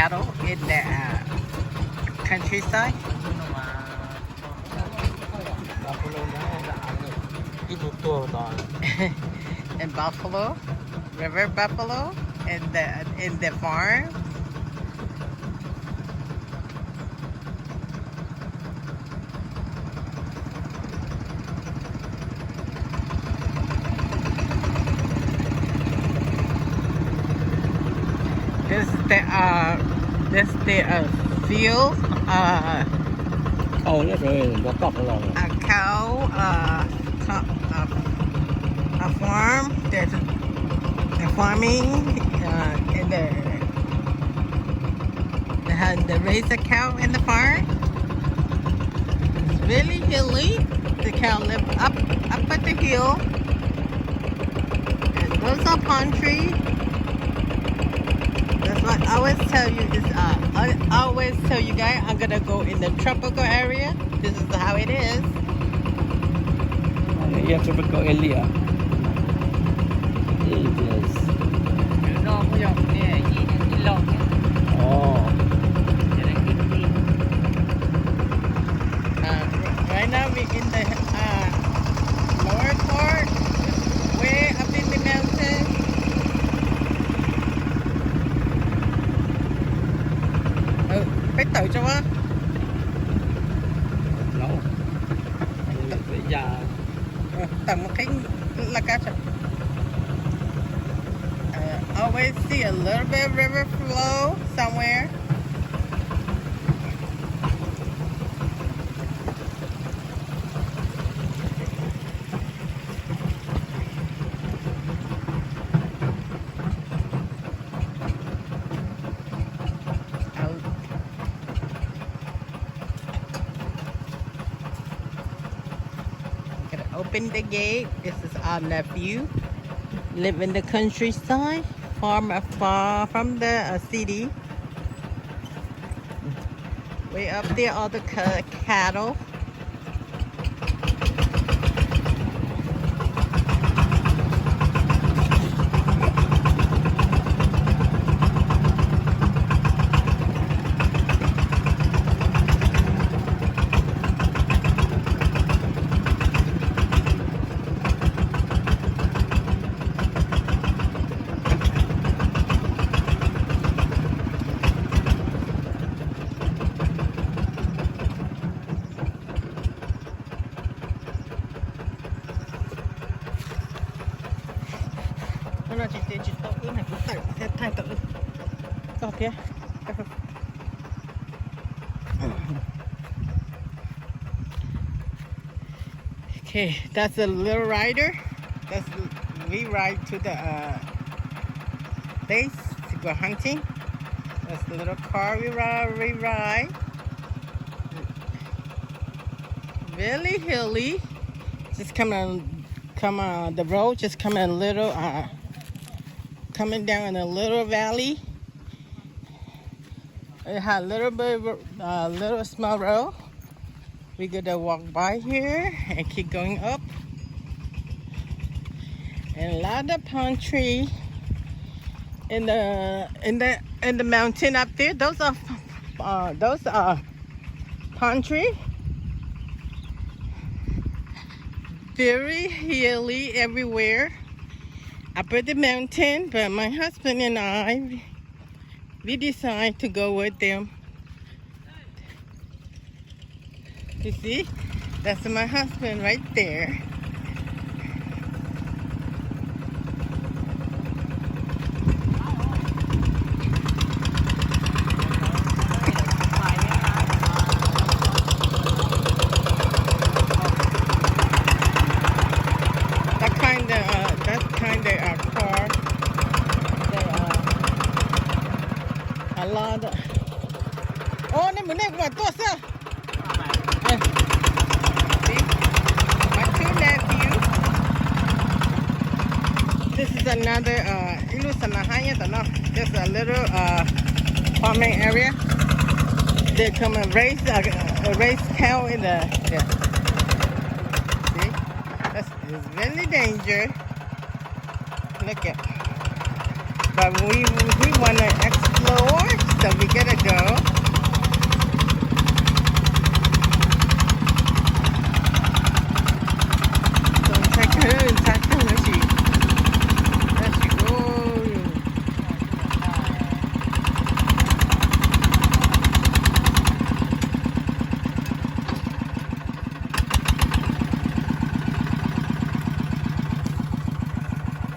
cattle in the countryside. And buffalo, river buffalo, in the farm. This the field. Oh, that's really the buffalo. A cow. A farm. There's the farming. And they raise a cow in the farm. It's really hilly. The cow live up at the hill. And those are palm trees. That's what I always tell you is I always tell you guys I'm gonna go in the tropical area. This is how it is. Yeah, tropical area. It is. Oh. Right now we're in the lower part, way up in the mountain. Phải tự cho á. No. Bây giờ Tầm một cái là cá chạch. Always see a little bit of river flow somewhere. Open the gate. This is our nephew. Live in the countryside, far from the city. Way up there, all the cattle. Nó chỉ tao ướt này cũng thay tự có kia. Okay, that's a little rider. We ride to the base to go hunting. That's the little car we ride. Really hilly. Just come on the road. Just coming a little. Coming down in a little valley. It had a little bit of little small road. We're gonna walk by here and keep going up. And a lot of palm tree in the mountain up there. Those are palm tree. Very hilly everywhere. Up at the mountain, but my husband and I, we decided to go with them. You see, that's my husband right there. Oh, ini mana buat tos ah? My two nephews. This is another ilu sanahanya tanah. Just a little farming area. They come and raise cow in the. Yeah. See, it's really dangerous. Look at. But we want to explore. So we gotta go. So check her inside the machine. There she goes.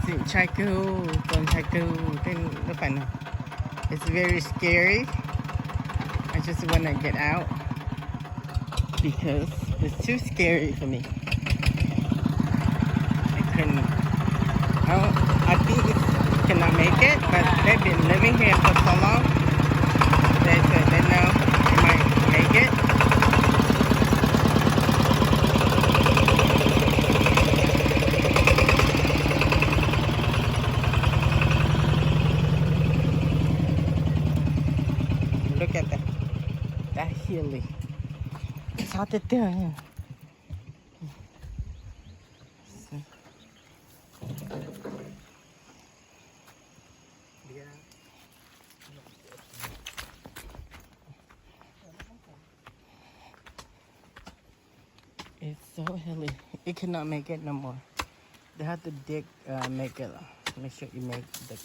Didn't check don't check didn't look at no. It's very scary. I just want to get out because it's too scary for me. I couldn't. I think it cannot make it, but they've been living here for so long. They said they know they might make it. Look at that hilly. It's hot there. Yeah. It's so hilly. It cannot make it no more. They have to dig, make it. Make sure you make the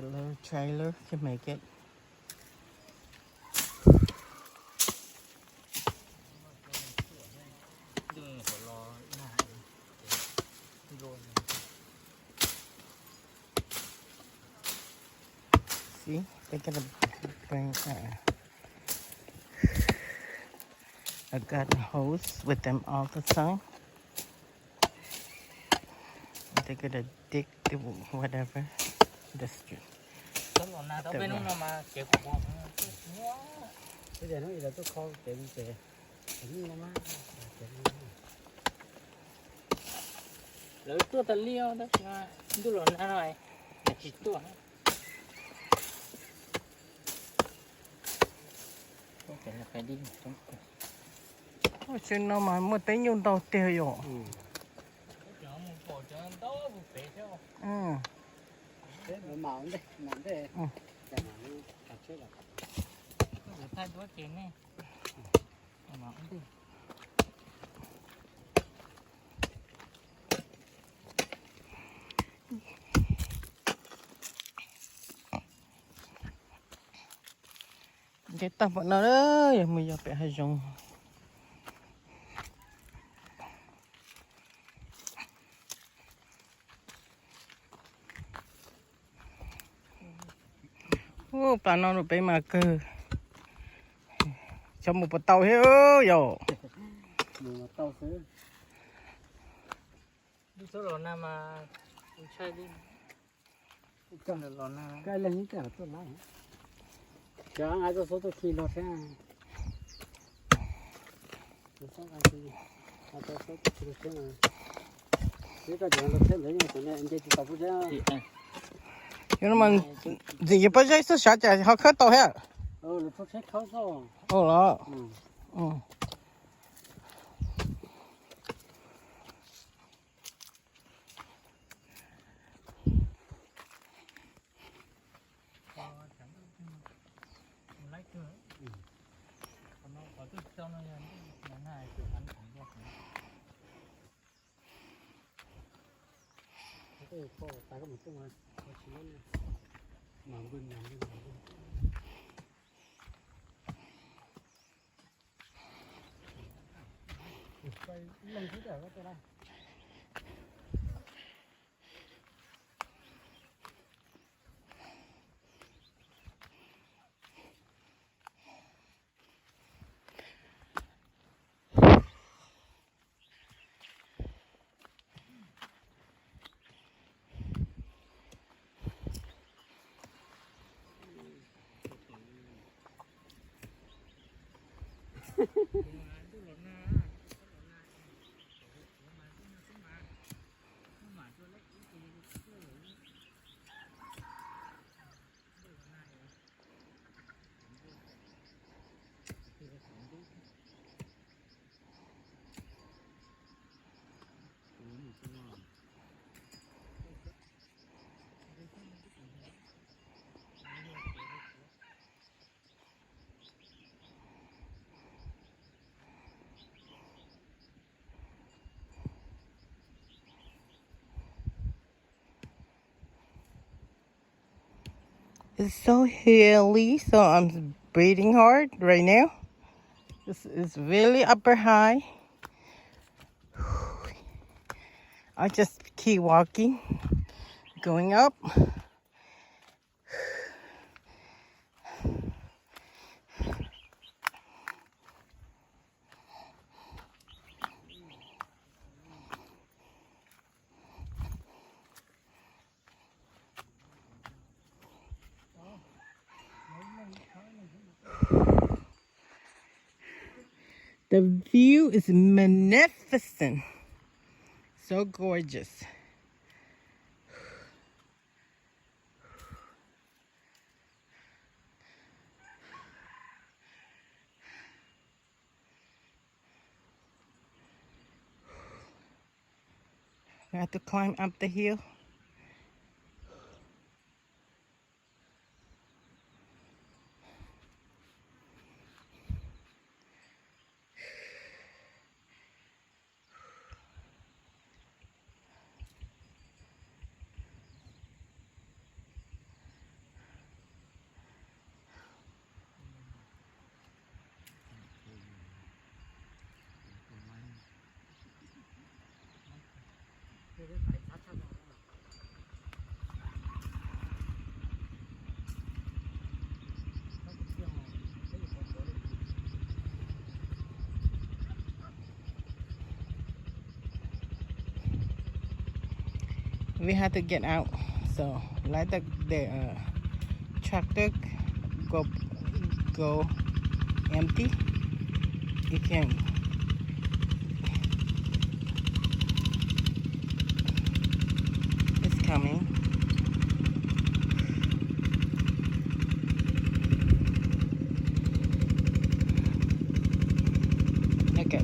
little trailer can make it. See, they're gonna bring a garden hose with them all the time. They're gonna dig the whatever. The street. Bây giờ nó là tôi kho tiền tiền cũng nó má rồi tôi ta liêu đó tôi lộn ra rồi chỉ tôi có thể là phải đi trong chuyện nó mà mua tới nhung tàu tiêu rồi. thế mà mỏng đây cái nào nó chết rồi thay đổi tiền này mỏng đi Cái tập bọn nó đó, mình giờ phải hay dùng. Ô, bà nó nó bé mà cơ. Cho một bột tàu hết rồi. một tàu xứ đi số lò nào mà chơi đi cái lò nào cái là những cái tôi nói cho ai tôi số tôi khi nó sẽ tôi số ai thì tôi số tôi sẽ là cái chuyện nó sẽ lấy những cái này anh chị tao cũng sẽ nhưng mà gì bây giờ số sao chạy họ khơi tàu hết. nó sẽ khó sao Đó. tại có một cái mà bên lần thứ trở cái đây It's so hilly, so I'm breathing hard right now. This is really upper high. I just keep walking, going up. The view is magnificent. So gorgeous. We have to climb up the hill. We have to get out, so let the tractor go empty. You can it's coming. Okay.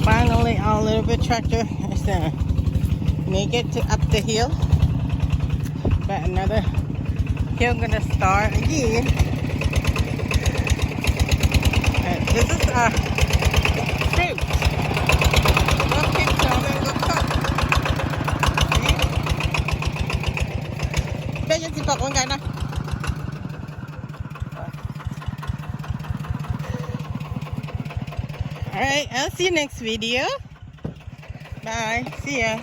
Finally, our little bit tractor is make it to up the hill, but another hill gonna start again. This is fruit. Look, it's coming, look up. Bây giờ chị bỏ con gái này. Alright, I'll see you next video. Bye. See ya.